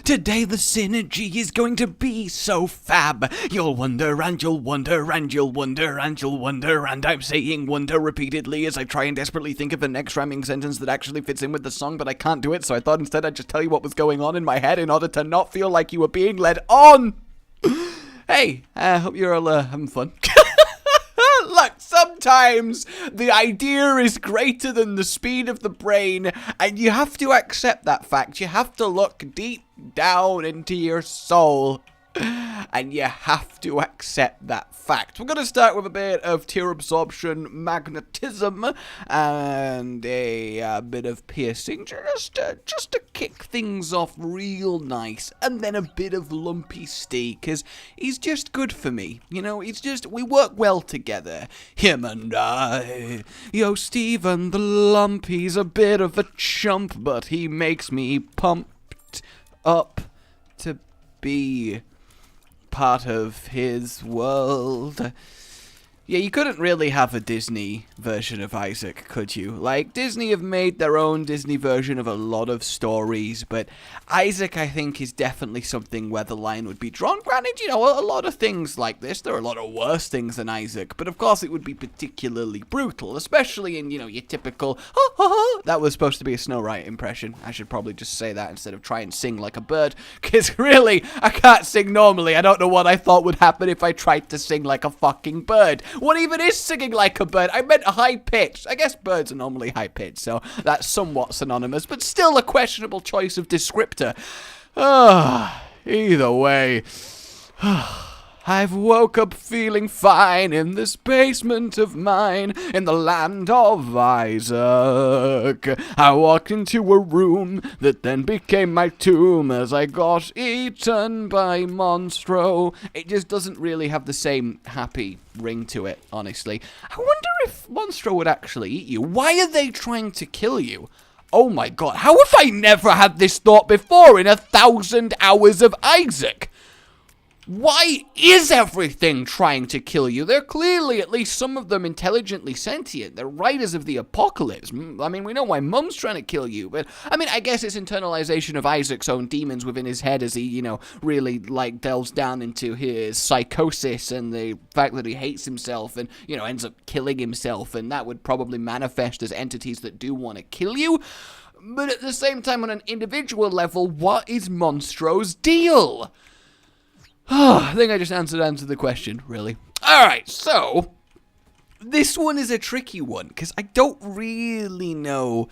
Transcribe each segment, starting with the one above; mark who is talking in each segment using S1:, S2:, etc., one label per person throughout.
S1: Today the synergy is going to be so fab. You'll wonder and you'll wonder and you'll wonder and you'll wonder, and I'm saying wonder repeatedly as I try and desperately think of the next rhyming sentence that actually fits in with the song, but I can't do it, so I thought instead I'd just tell you what was going on in my head in order to not feel like you were being led on. Hey, I hope you're all having fun. Look, sometimes the idea is greater than the speed of the brain, and you have to accept that fact. You have to look deep down into your soul, and you have to accept that fact. We're going to start with a bit of tear absorption, magnetism, and a bit of piercing, just to kick things off real nice, and then a bit of lumpy Steve, because he's just good for me. You know, we work well together, him and I. Yo, Steven the Lumpy's a bit of a chump, but he makes me pumped up to be part of his world. Yeah, you couldn't really have a Disney version of Isaac, could you? Like, Disney have made their own Disney version of a lot of stories, but Isaac, I think, is definitely something where the line would be drawn. Granted, you know, a lot of things like this, there are a lot of worse things than Isaac, but of course it would be particularly brutal, especially in, you know, your typical, that was supposed to be a Snow White impression. I should probably just say that instead of try and sing like a bird, because really, I can't sing normally. I don't know what I thought would happen if I tried to sing like a fucking bird. What even is singing like a bird? I meant high pitched. I guess birds are normally high pitched, so that's somewhat synonymous, but still a questionable choice of descriptor. Either way. I've woke up feeling fine in this basement of mine, in the land of Isaac. I walked into a room that then became my tomb as I got eaten by Monstro. It just doesn't really have the same happy ring to it, honestly. I wonder if Monstro would actually eat you. Why are they trying to kill you? Oh my god, how have I never had this thought before in 1,000 hours of Isaac? Why is everything trying to kill you? They're clearly, at least some of them, intelligently sentient. They're riders of the apocalypse. I mean, we know why Mum's trying to kill you, but, I mean, I guess it's internalization of Isaac's own demons within his head as he, you know, really, like, delves down into his psychosis and the fact that he hates himself and, you know, ends up killing himself, and that would probably manifest as entities that do want to kill you. But at the same time, on an individual level, what is Monstro's deal? I think I just answered the question, really. Alright, so, this one is a tricky one, because I don't really know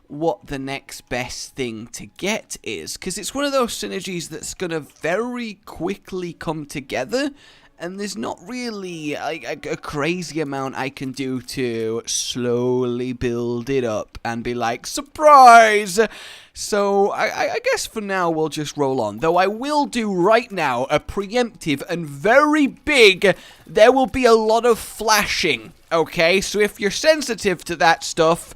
S1: what the next best thing to get is, because it's one of those synergies that's going to very quickly come together, and there's not really a crazy amount I can do to slowly build it up and be like, surprise! So, I guess for now we'll just roll on. Though I will do right now a preemptive and very big, there will be a lot of flashing, okay? So if you're sensitive to that stuff,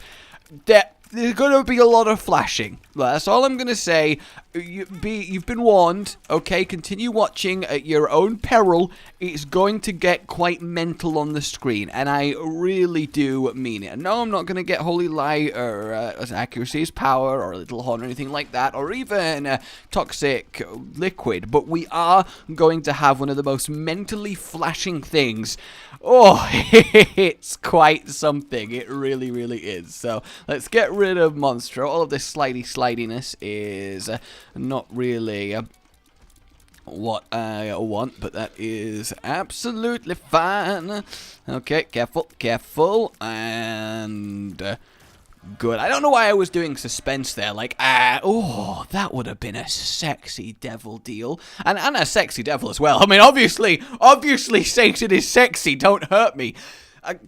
S1: there's going to be a lot of flashing. That's all I'm going to say. You've been warned, okay? Continue watching at your own peril. It's going to get quite mental on the screen, and I really do mean it. No, I'm not going to get Holy Light or Accuracy is Power or Little Horn or anything like that, or even Toxic Liquid, but we are going to have one of the most mentally flashing things. Oh, it's quite something. It really, really is. So, let's get rid of Monstro. All of this slidiness is not really what I want, but that is absolutely fine. Okay, careful, and good. I don't know why I was doing suspense there, like, oh, that would have been a sexy devil deal, and a sexy devil as well. I mean, obviously, Satan is sexy, don't hurt me.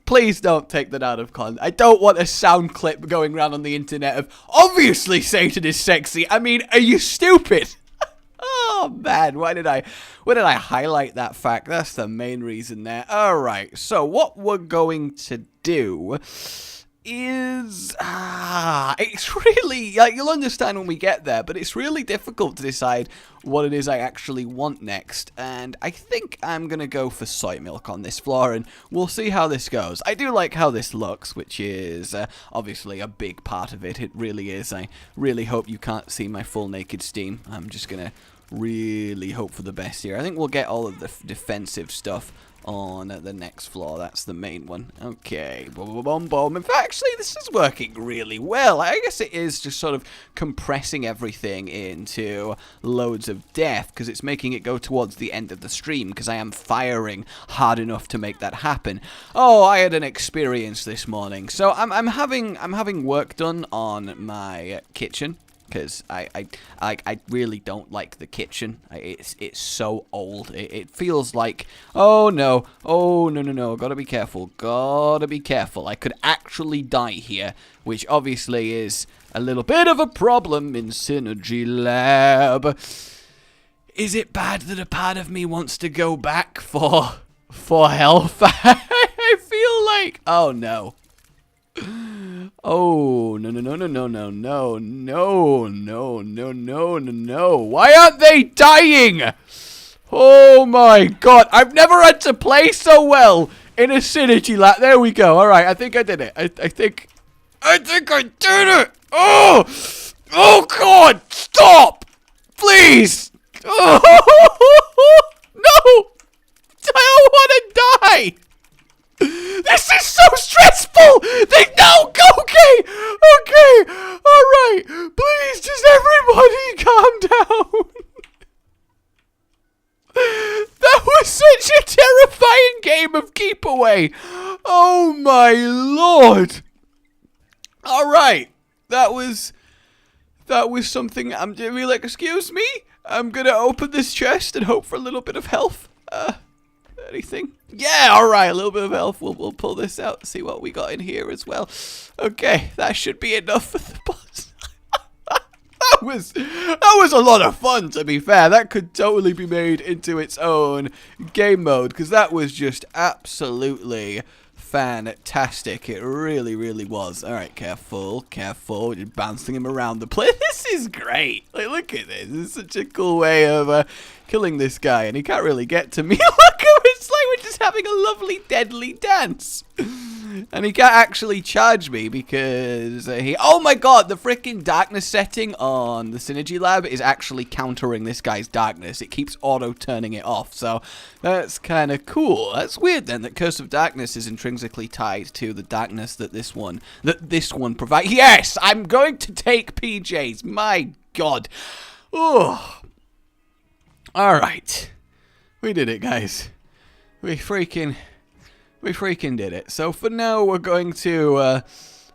S1: Please don't take that out of context. I don't want a sound clip going around on the internet of, obviously Satan is sexy. I mean, are you stupid? Oh, man, why did I highlight that fact? That's the main reason there. Alright, so what we're going to do is it's really, like, you'll understand when we get there, but it's really difficult to decide what it is I actually want next, and I think I'm gonna go for soy milk on this floor, and we'll see how this goes. I do like how this looks, which is obviously a big part of it. It really is. I really hope you can't see my full naked steam. I'm just gonna really hope for the best here. I think we'll get all of the defensive stuff on the next floor. That's the main one. Okay, boom, boom, boom, boom. In fact, actually, this is working really well. I guess it is just sort of compressing everything into loads of death, because it's making it go towards the end of the stream, because I am firing hard enough to make that happen. Oh, I had an experience this morning. So I'm having work done on my kitchen, because I really don't like the kitchen. It's so old. It feels like, oh no, gotta be careful, I could actually die here, which obviously is a little bit of a problem in Synergy Lab. Is it bad that a part of me wants to go back for health? I feel like, oh no. Oh, no. Why aren't they dying? Oh my god, I've never had to play so well in a Synergy Lab. There we go. Alright, I think I did it. I think I did it. Oh god, stop! Please! Oh, no! I don't want to die! This is so stressful! Okay! Alright! Please, just everybody calm down! That was such a terrifying game of keep away! Oh my lord! Alright, that was something. I'm doing, like, excuse me? I'm gonna open this chest and hope for a little bit of health. Anything? Yeah, alright, a little bit of health. We'll pull this out, see what we got in here as well. Okay, that should be enough for the boss. That was a lot of fun, to be fair. That could totally be made into its own game mode, because that was just absolutely fantastic. It really, really was. Alright, careful. You're bouncing him around the place. This is great. Like, look at this. This is such a cool way of killing this guy, and he can't really get to me. Look at it. It's like we're just having a lovely, deadly dance. And he can't actually charge me because oh my god, the freaking darkness setting on the Synergy Lab is actually countering this guy's darkness. It keeps auto-turning it off, so that's kind of cool. That's weird then, that Curse of Darkness is intrinsically tied to the darkness that this one provides. Yes, I'm going to take PJs. My god. Oh. Alright. We did it, guys. We freaking did it. So for now, we're going to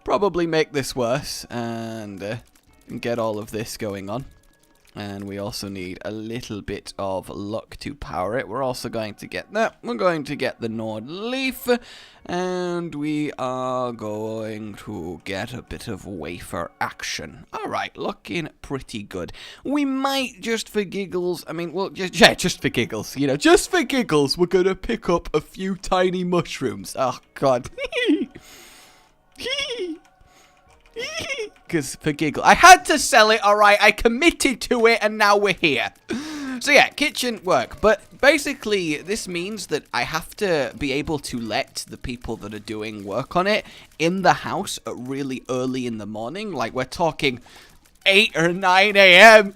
S1: probably make this worse and get all of this going on. And we also need a little bit of luck to power it. We're also going to get that. We're going to get the Nord Leaf. And we are going to get a bit of wafer action. Alright, looking pretty good. We might, just for giggles, I mean, well, just for giggles, you know, just for giggles, we're going to pick up a few tiny mushrooms. Oh, God. Because for giggle, I had to sell it, alright, I committed to it, and now we're here. So yeah, kitchen work, but basically this means that I have to be able to let the people that are doing work on it in the house really early in the morning, like we're talking 8 or 9 a.m.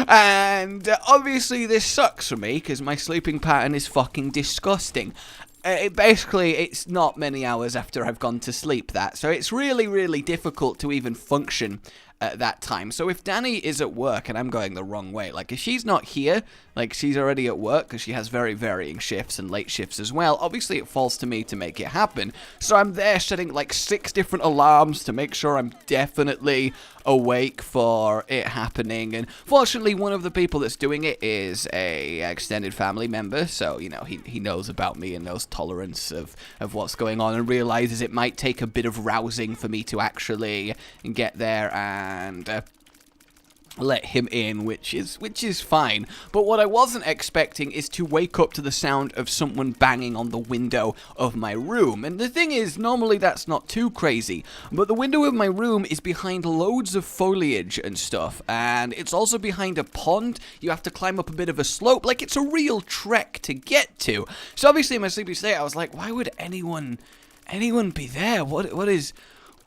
S1: And obviously this sucks for me, because my sleeping pattern is fucking disgusting. Basically, it's not many hours after I've gone to sleep so it's really, really difficult to even function at that time. So if Danny is at work and I'm going the wrong way, like if she's not here, like she's already at work because she has very varying shifts and late shifts as well, obviously it falls to me to make it happen. So I'm there setting like 6 different alarms to make sure I'm definitely awake for it happening. And fortunately, one of the people that's doing it is a extended family member, so you know he knows about me and knows tolerance of what's going on, and realizes it might take a bit of rousing for me to actually get there and let him in, which is fine. But what I wasn't expecting is to wake up to the sound of someone banging on the window of my room. And the thing is, normally that's not too crazy, but the window of my room is behind loads of foliage and stuff, and it's also behind a pond. You have to climb up a bit of a slope. Like, it's a real trek to get to. So obviously in my sleepy state, I was like, why would anyone be there?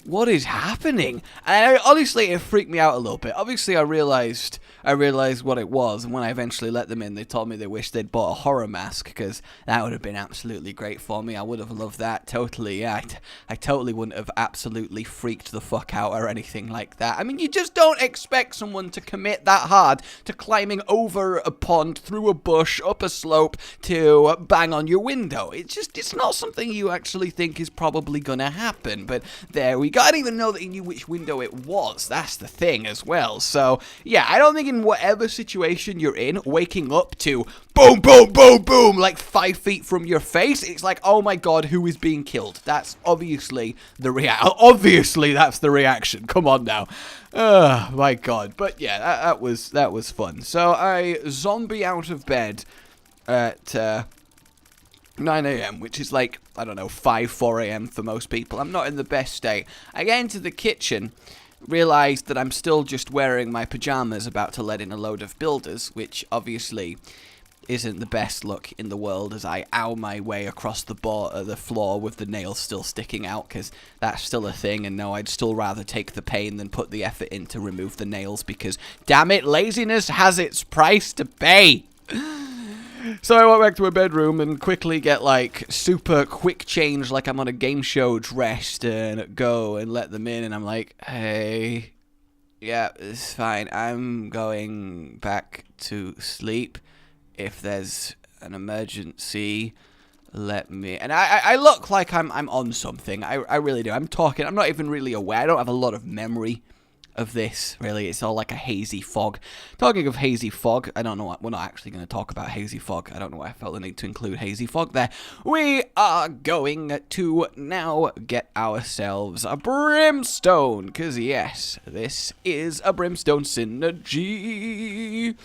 S1: What is happening? And honestly, it freaked me out a little bit. Obviously, I realized what it was, and when I eventually let them in, they told me they wished they'd bought a horror mask, because that would have been absolutely great for me. I would have loved that, totally. Yeah, I totally wouldn't have absolutely freaked the fuck out or anything like that. I mean, you just don't expect someone to commit that hard to climbing over a pond, through a bush, up a slope, to bang on your window. It's not something you actually think is probably gonna happen, but there we go. I didn't even know that he knew which window it was. That's the thing as well. So, yeah, I don't think in whatever situation you're in, waking up to boom, boom, boom, boom, like 5 feet from your face, it's like, oh my god, who is being killed? That's obviously the Obviously, that's the reaction. Come on now. My god. But yeah, that was fun. So I zombie out of bed at 9 a.m., which is like, I don't know, 4 a.m. for most people. I'm not in the best state. I get into the kitchen, realised that I'm still just wearing my pyjamas, about to let in a load of builders, which obviously isn't the best look in the world, as I ow my way across the floor with the nails still sticking out, because that's still a thing, and no, I'd still rather take the pain than put the effort in to remove the nails, because, damn it, laziness has its price to pay. So I went back to my bedroom and quickly get, like, super quick change, like I'm on a game show, dressed, and go and let them in, and I'm like, hey, yeah, it's fine, I'm going back to sleep. If there's an emergency, let me... And I look like I'm on something, I really do. I'm talking, I'm not even really aware, I don't have a lot of memory of this, really. It's all like a hazy fog. Talking of hazy fog, I don't know what, we're not actually going to talk about hazy fog. I don't know why I felt the need to include hazy fog there. We are going to now get ourselves a brimstone, because yes, this is a brimstone synergy.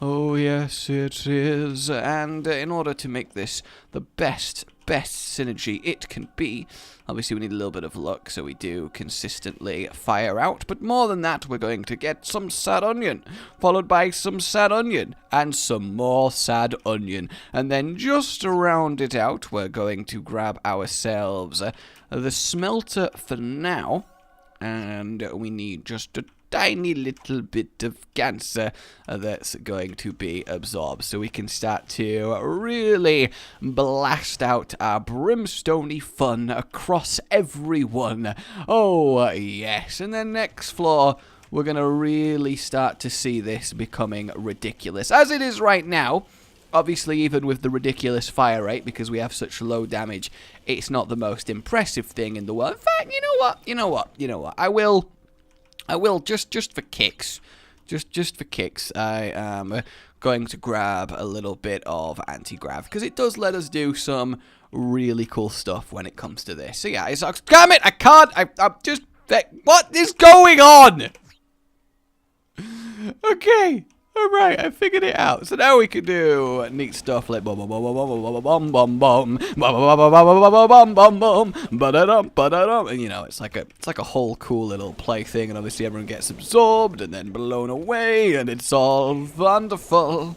S1: Oh yes, it is. And in order to make this the best synergy it can be, obviously we need a little bit of luck, so we do consistently fire out, but more than that, we're going to get some sad onion, followed by some sad onion, and some more sad onion, and then just to round it out, we're going to grab ourselves the smelter for now, and we need just a tiny little bit of cancer that's going to be absorbed, so we can start to really blast out our brimstone-y fun across everyone. Oh yes, and then next floor we're gonna really start to see this becoming ridiculous, as it is right now. Obviously, even with the ridiculous fire rate, because we have such low damage, it's not the most impressive thing in the world. In fact, you know what, I will, just for kicks, just for kicks, I am going to grab a little bit of anti-grav, because it does let us do some really cool stuff when it comes to this. So yeah, damn it, I can't, I'm just, what is going on? Okay. Alright, I figured it out. So now we can do neat stuff like bum bum bum bum bum bum bum bum bum bum ba-da-dum, and you know, it's like a whole cool little play thing, and obviously everyone gets absorbed and then blown away, and it's all wonderful.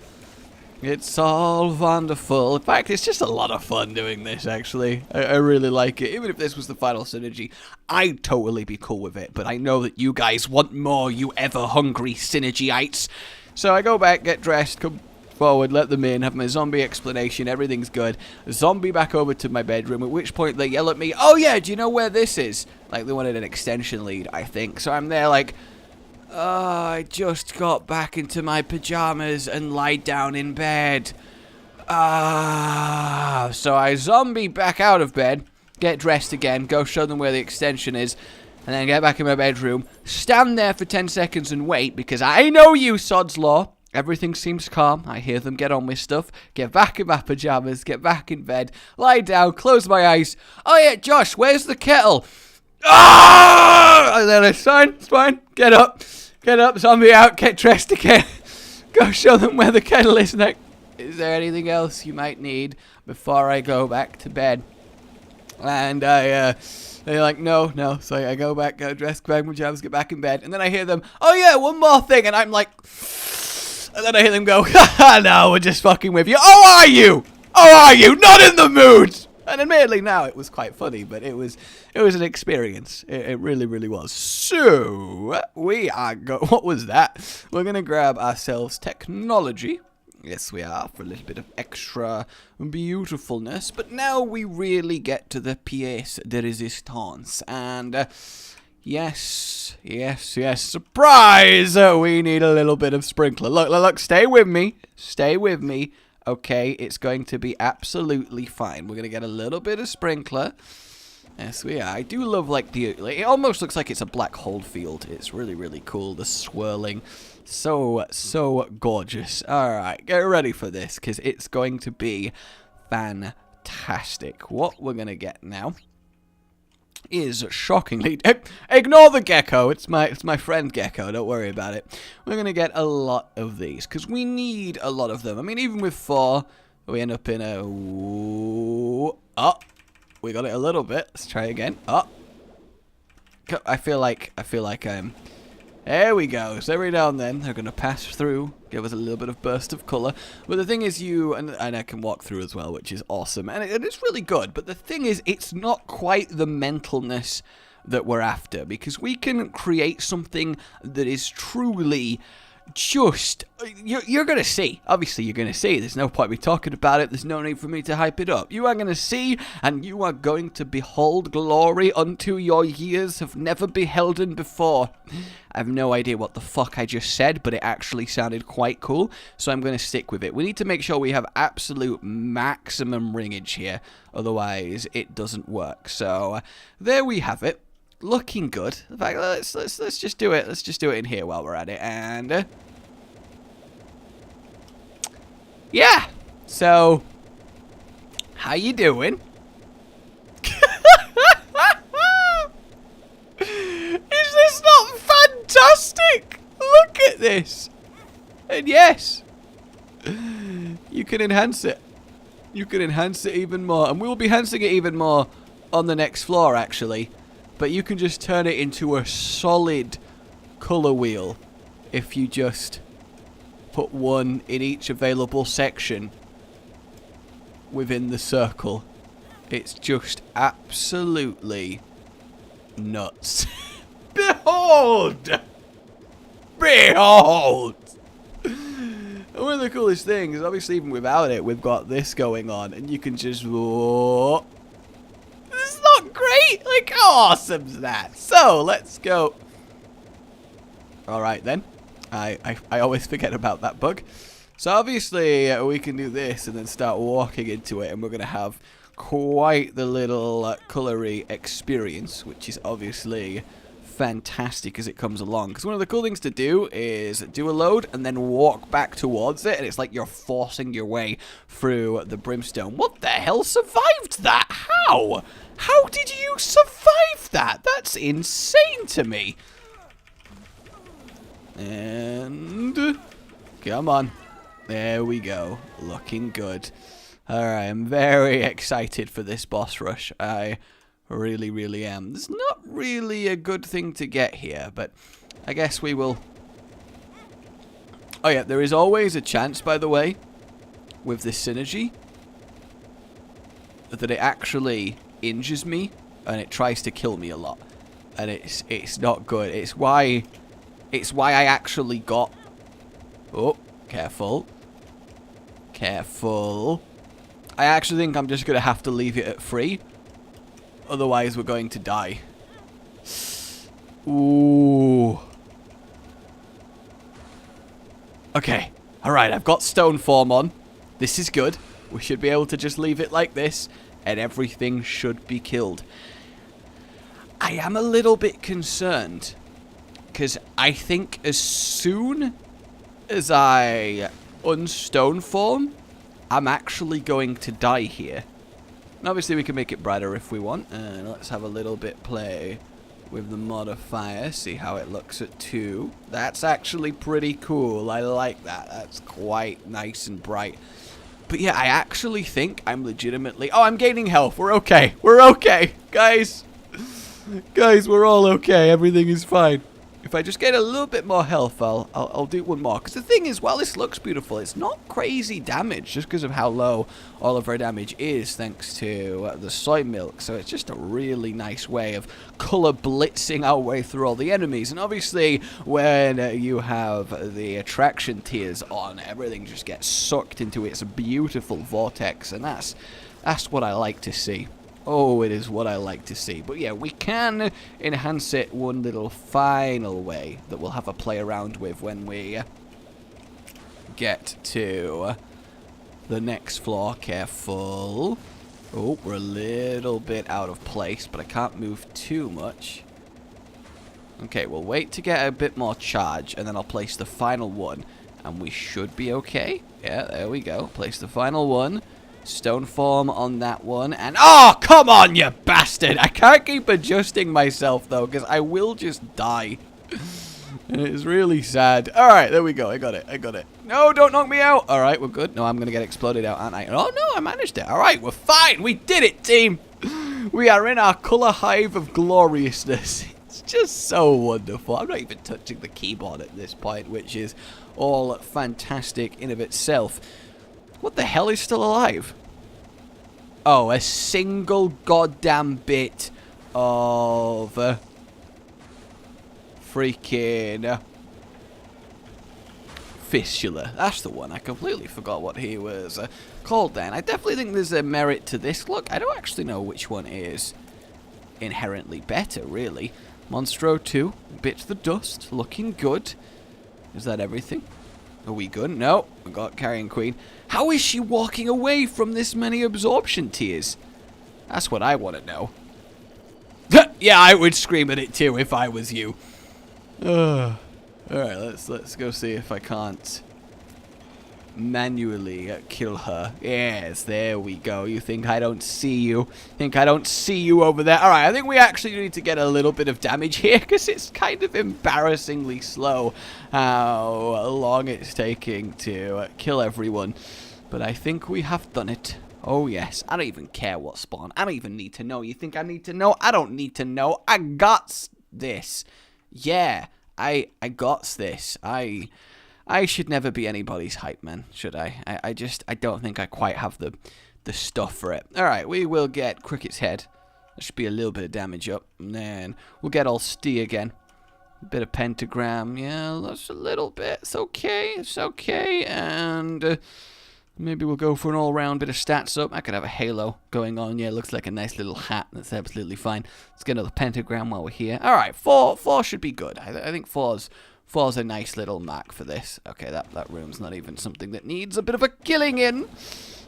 S1: It's all wonderful. In fact, it's just a lot of fun doing this, actually. I really like it. Even if this was the final synergy, I'd totally be cool with it, but I know that you guys want more, you ever-hungry synergyites. So I go back, get dressed, come forward, let them in, have my zombie explanation, everything's good. Zombie back over to my bedroom, at which point they yell at me, oh yeah, do you know where this is? Like, they wanted an extension lead, I think. So I'm there like, I just got back into my pajamas and lied down in bed. So I zombie back out of bed, get dressed again, go show them where the extension is, and then get back in my bedroom, stand there for 10 seconds and wait, because I know you, sod's law. Everything seems calm. I hear them get on with stuff. Get back in my pajamas, get back in bed, lie down, close my eyes. Oh yeah, Josh, where's the kettle? Ah! And then it's fine, get up. Get up, zombie out, get dressed again. Go show them where the kettle is next. Is there anything else you might need before I go back to bed? And they're like, no. So I go back, go dress, grab my pajamas, get back in bed. And then I hear them, oh yeah, one more thing. And I'm like, and then I hear them go, no, we're just fucking with you. Oh, are you? Not in the mood. And admittedly, now it was quite funny, but it was an experience. It really, really was. So we are what was that? We're gonna grab ourselves technology. Yes, we are, for a little bit of extra beautifulness. But now we really get to the pièce de résistance. And yes. Surprise! We need a little bit of sprinkler. Look, stay with me. Okay, it's going to be absolutely fine. We're going to get a little bit of sprinkler. Yes, we are. I do love, like, it almost looks like it's a black hole field. It's really, really cool. The swirling. So gorgeous. Alright, get ready for this, because it's going to be fantastic. What we're going to get now is shockingly... Ignore the gecko. It's my friend gecko. Don't worry about it. We're going to get a lot of these, because we need a lot of them. I mean, even with 4, we end up in a... Oh, we got it a little bit. Let's try again. Oh. I feel like there we go. So every now and then, they're going to pass through, give us a little bit of burst of colour. But the thing is, and I can walk through as well, which is awesome. And it's really good. But the thing is, it's not quite the mentalness that we're after. Because we can create something that is truly just... You're going to see. Obviously, you're going to see. There's no point me talking about it. There's no need for me to hype it up. You are going to see, and you are going to behold glory unto your years have never beheld before. I have no idea what the fuck I just said, but it actually sounded quite cool, so I'm going to stick with it. We need to make sure we have absolute maximum ringage here, otherwise it doesn't work. So there we have it, looking good. In fact, let's just do it. Let's just do it in here while we're at it. And yeah. So how you doing? Is this not fantastic? Look at this. And yes, you can enhance it. You can enhance it even more. And we will be enhancing it even more on the next floor, actually. But you can just turn it into a solid color wheel if you just put one in each available section within the circle. It's just absolutely nuts. Behold! Behold! And one of the coolest things is, obviously, even without it, we've got this going on, and you can just... Whoa. This is not great! Like, how awesome's that? So, let's go. Alright, then. I always forget about that bug. So, obviously, we can do this and then start walking into it, and we're going to have quite the little colory experience, which is obviously fantastic as it comes along. Because one of the cool things to do is do a load and then walk back towards it, and it's like you're forcing your way through the brimstone. What the hell survived that? How? How did you survive that? That's insane to me. And come on. There we go. Looking good. Alright, I'm very excited for this boss rush. I really, really am. There's not really a good thing to get here, but I guess we will... Oh yeah, there is always a chance, by the way, with this synergy, that it actually injures me, and it tries to kill me a lot. And it's not good. It's why I actually got... Oh, careful. Careful. I actually think I'm just going to have to leave it at 3. Otherwise, we're going to die. Ooh. Okay. Alright, I've got stone form on. This is good. We should be able to just leave it like this, and everything should be killed. I am a little bit concerned, because I think as soon as I unstone form, I'm actually going to die here. And obviously we can make it brighter if we want. And let's have a little bit play with the modifier. See how it looks at 2. That's actually pretty cool. I like that. That's quite nice and bright. But yeah, I actually think I'm legitimately... Oh, I'm gaining health. We're okay. We're okay. Guys. Guys, we're all okay. Everything is fine. If I just get a little bit more health, I'll do one more. Because the thing is, while this looks beautiful, it's not crazy damage just because of how low all of our damage is thanks to the soy milk. So it's just a really nice way of color blitzing our way through all the enemies. And obviously, when you have the attraction tiers on, everything just gets sucked into its beautiful vortex. And that's what I like to see. Oh, it is what I like to see. But yeah, we can enhance it one little final way that we'll have a play around with when we get to the next floor. Careful. Oh, we're a little bit out of place, but I can't move too much. Okay, we'll wait to get a bit more charge, and then I'll place the final one, and we should be okay. Yeah, there we go. Place the final one. Stone form on that one, and oh, come on, you bastard! I can't keep adjusting myself though, because I will just die. And it is really sad. All right, there we go. I got it. I got it. No, don't knock me out. All right, we're good. No, I'm gonna get exploded out, aren't I? Oh no, I managed it. All right, we're fine. We did it, team. We are in our color hive of gloriousness. It's just so wonderful. I'm not even touching the keyboard at this point, which is all fantastic in of itself. What the hell is still alive? Oh, a single goddamn bit of freaking fistula. That's the one. I completely forgot what he was called then. I definitely think there's a merit to this look. I don't actually know which one is inherently better, really. Monstro 2, bit the dust, looking good. Is that everything? Are we good? No, we got Carrion Queen. How is she walking away from this many absorption tiers? That's what I want to know. Yeah, I would scream at it too if I was you. Alright, let's go see if I can't manually kill her. Yes, there we go. You think I don't see you? Think I don't see you over there? Alright, I think we actually need to get a little bit of damage here because it's kind of embarrassingly slow how long it's taking to kill everyone. But I think we have done it. Oh yes, I don't even care what spawn. I don't even need to know. You think I need to know? I don't need to know. I got this. Yeah, I got this. I should never be anybody's hype man, should I? I don't think I quite have the stuff for it. Alright, we will get Cricket's head. There should be a little bit of damage up. And then we'll get Ulsti again. A bit of pentagram. Yeah, that's a little bit. It's okay. It's okay. And maybe we'll go for an all-round bit of stats up. I could have a halo going on. Yeah, looks like a nice little hat. That's absolutely fine. Let's get another pentagram while we're here. Alright, 4 should be good. I think 4's a nice little mark for this. Okay, that room's not even something that needs a bit of a killing in.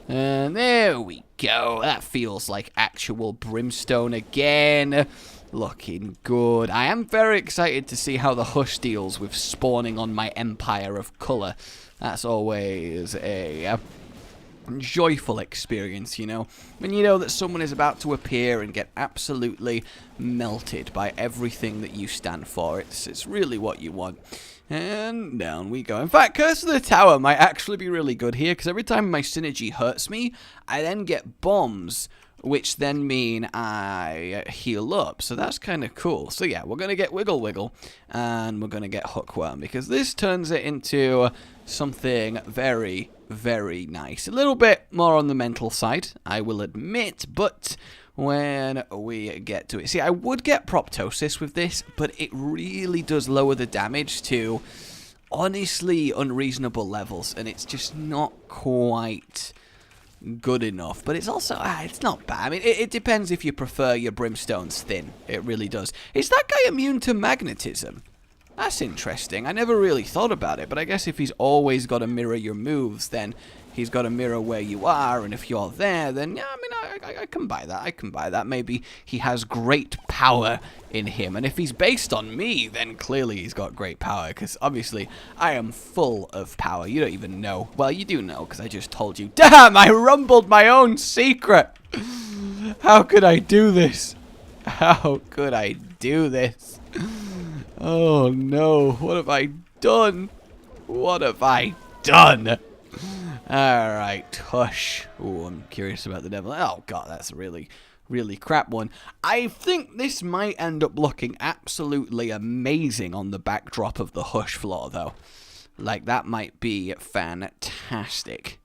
S1: And there we go. That feels like actual brimstone again. Looking good. I am very excited to see how the Hush deals with spawning on my empire of color. That's always a joyful experience, you know, when you know that someone is about to appear and get absolutely melted by everything that you stand for. It's really what you want. And down we go. In fact, Curse of the Tower might actually be really good here, because every time my synergy hurts me, I then get bombs, which then mean I heal up. So that's kind of cool. So yeah, we're going to get Wiggle Wiggle, and we're going to get Hookworm, because this turns it into something very, very nice. A little bit more on the mental side, I will admit, but when we get to it. See, I would get Proptosis with this, but it really does lower the damage to honestly unreasonable levels, and it's just not quite good enough. But it's also, it's not bad. I mean, it depends if you prefer your brimstones thin. It really does. Is that guy immune to magnetism? That's interesting. I never really thought about it, but I guess if he's always got to mirror your moves, then he's got to mirror where you are, and if you're there, then yeah, I mean, I can buy that. I can buy that. Maybe he has great power in him, and if he's based on me, then clearly he's got great power, because obviously I am full of power. You don't even know. Well, you do know, because I just told you. Damn, I rumbled my own secret. How could I do this? How could I do this. Oh no, what have I done? What have I done? Alright, hush. Oh, I'm curious about the devil. Oh god, that's a really crap one. I think this might end up looking absolutely amazing on the backdrop of the hush floor, though. Like, that might be fantastic.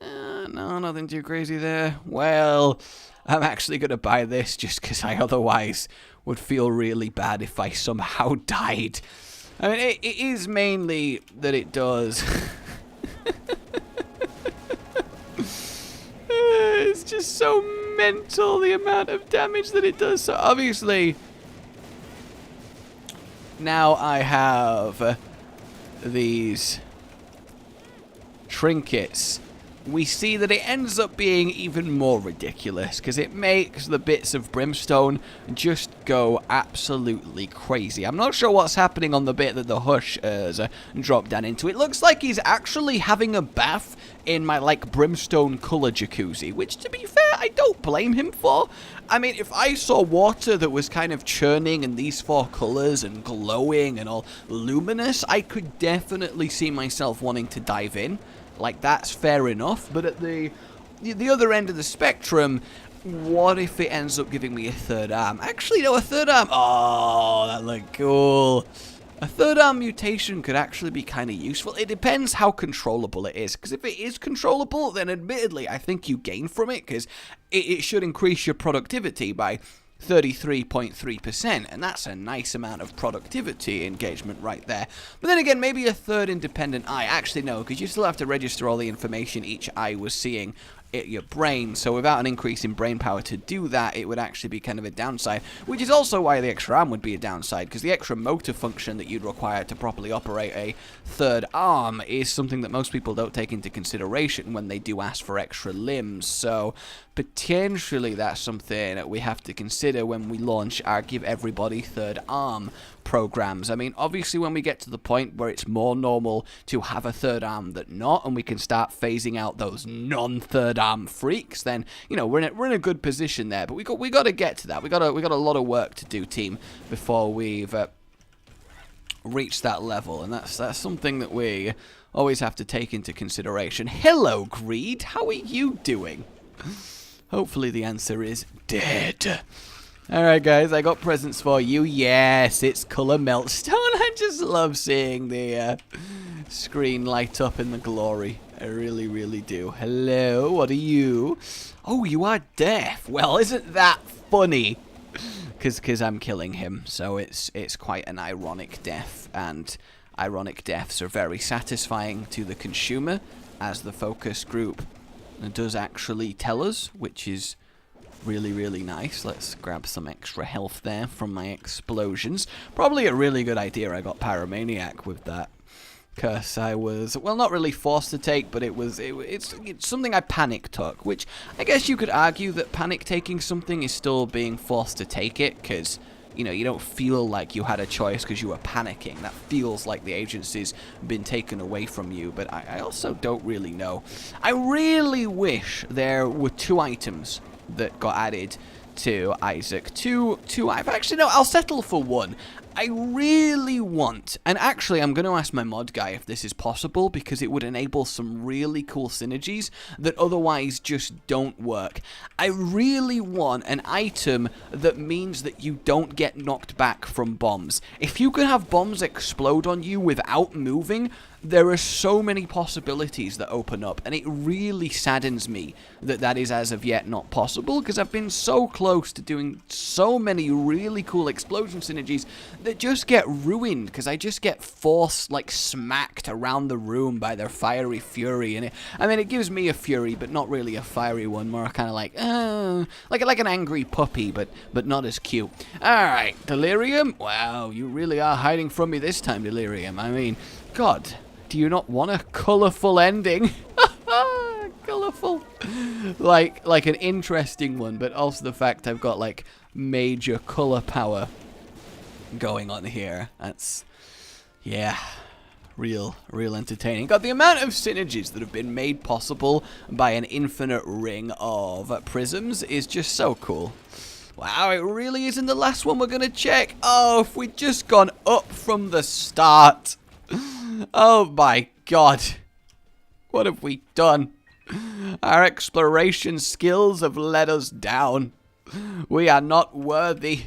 S1: No, nothing too crazy there. Well, I'm actually going to buy this just because I otherwise would feel really bad if I somehow died. I mean, it is mainly that it does. It's just so mental, the amount of damage that it does. So obviously, now I have these trinkets. We see that it ends up being even more ridiculous because it makes the bits of brimstone just go absolutely crazy. I'm not sure what's happening on the bit that the hush has dropped down into. It looks like he's actually having a bath in my, like, brimstone color jacuzzi, which, to be fair, I don't blame him for. I mean, if I saw water that was kind of churning in these 4 colors and glowing and all luminous, I could definitely see myself wanting to dive in. Like, that's fair enough, but at the other end of the spectrum, what if it ends up giving me a 3rd arm? Actually, no, a 3rd arm. Oh, that looked cool. A 3rd arm mutation could actually be kind of useful. It depends how controllable it is, because if it is controllable, then admittedly, I think you gain from it, because it should increase your productivity by 33.3%, and that's a nice amount of productivity engagement right there. But then again, maybe a 3rd independent eye. Actually, no, because you still have to register all the information each eye was seeing at your brain, so without an increase in brain power to do that, it would actually be kind of a downside, which is also why the extra arm would be a downside, because the extra motor function that you'd require to properly operate a 3rd arm is something that most people don't take into consideration when they do ask for extra limbs, so potentially that's something that we have to consider when we launch our Give Everybody 3rd Arm programs. I mean, obviously when we get to the point where it's more normal to have a 3rd arm than not, and we can start phasing out those non-3rd arm freaks, then, you know, we're in a good position there. But we got to get to that. We got a lot of work to do, team, before we've reached that level, and that's something that we always have to take into consideration. Hello, Greed. How are you doing? Hopefully the answer is dead. Alright guys, I got presents for you. Yes, it's Color Meltstone. I just love seeing the screen light up in the glory. I really, really do. Hello, what are you? Oh, you are deaf. Well, isn't that funny? Because I'm killing him, so it's quite an ironic death, and ironic deaths are very satisfying to the consumer, as the focus group does actually tell us, which is really, really nice. Let's grab some extra health there from my explosions. Probably a really good idea I got Pyromaniac with that, because I was, well, not really forced to take, but it's something I panic took, which I guess you could argue that panic taking something is still being forced to take it, because, you know, you don't feel like you had a choice because you were panicking. That feels like the agency's been taken away from you, but I also don't really know. I really wish there were 2 items that got added to Isaac. Actually, no, I'll settle for 1. I really want, and actually I'm going to ask my mod guy if this is possible, because it would enable some really cool synergies that otherwise just don't work. I really want an item that means that you don't get knocked back from bombs. If you can have bombs explode on you without moving, there are so many possibilities that open up, and it really saddens me that that is as of yet not possible, because I've been so close to doing so many really cool explosion synergies that just get ruined, because I just get forced, like, smacked around the room by their fiery fury, and it gives me a fury, but not really a fiery one, more kind of like an angry puppy, but not as cute. Alright, Delirium? Wow, you really are hiding from me this time, Delirium. I mean, God, do you not want a colourful ending? Colourful. Like an interesting one, but also the fact I've got, like, major colour power going on here. That's, yeah, real entertaining. God, the amount of synergies that have been made possible by an infinite ring of prisms is just so cool. Wow, it really isn't the last one we're going to check. Oh, if we'd just gone up from the start. Oh my god. What have we done? Our exploration skills have let us down. We are not worthy.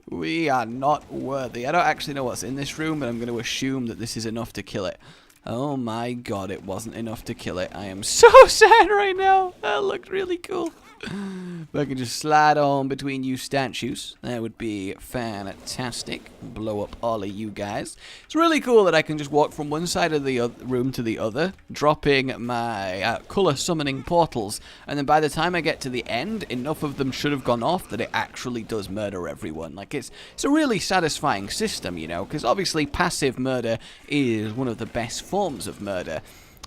S1: We are not worthy. I don't actually know what's in this room, but I'm going to assume that this is enough to kill it. Oh my god, it wasn't enough to kill it. I am so sad right now. That looked really cool. If I can just slide on between you statues, that would be fantastic. Blow up all of you guys. It's really cool that I can just walk from one side of the room to the other, dropping my color summoning portals, and then by the time I get to the end, enough of them should have gone off that it actually does murder everyone. Like, it's a really satisfying system, you know, because obviously passive murder is one of the best forms of murder.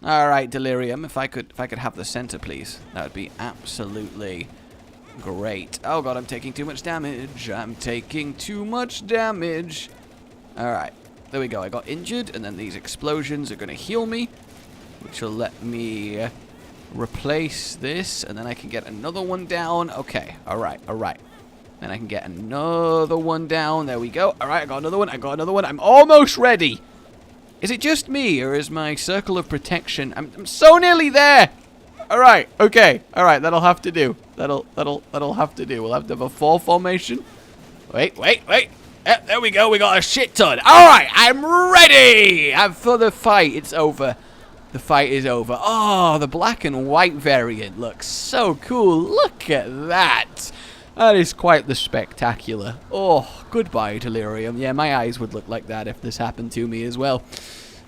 S1: Alright, Delirium, if I could have the center, please. That would be absolutely great. Oh god, I'm taking too much damage. I'm taking too much damage. Alright, there we go. I got injured, and then these explosions are going to heal me, which will let me replace this, and then I can get another one down. Okay, alright. Then I can get another one down. There we go. Alright, I got another one. I'm almost ready. Is it just me, or is my circle of protection... I'm so nearly there! Alright, okay. Alright, that'll have to do. That'll have to do. We'll have to have a 4 formation. Wait. Yep, there we go. We got a shit ton. Alright, I'm ready! For the fight. It's over. The fight is over. Oh, the black and white variant looks so cool. Look at that. That is quite the spectacular. Oh, goodbye, Delirium. Yeah, my eyes would look like that if this happened to me as well.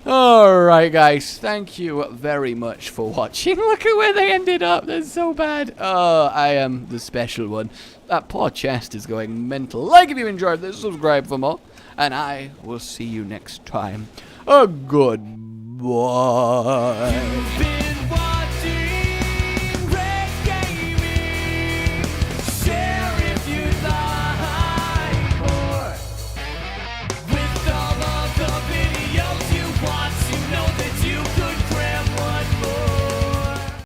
S1: Alright, guys. Thank you very much for watching. Look at where they ended up. They're so bad. Oh, I am the special one. That poor chest is going mental. Like if you enjoyed this, subscribe for more. And I will see you next time. Goodbye.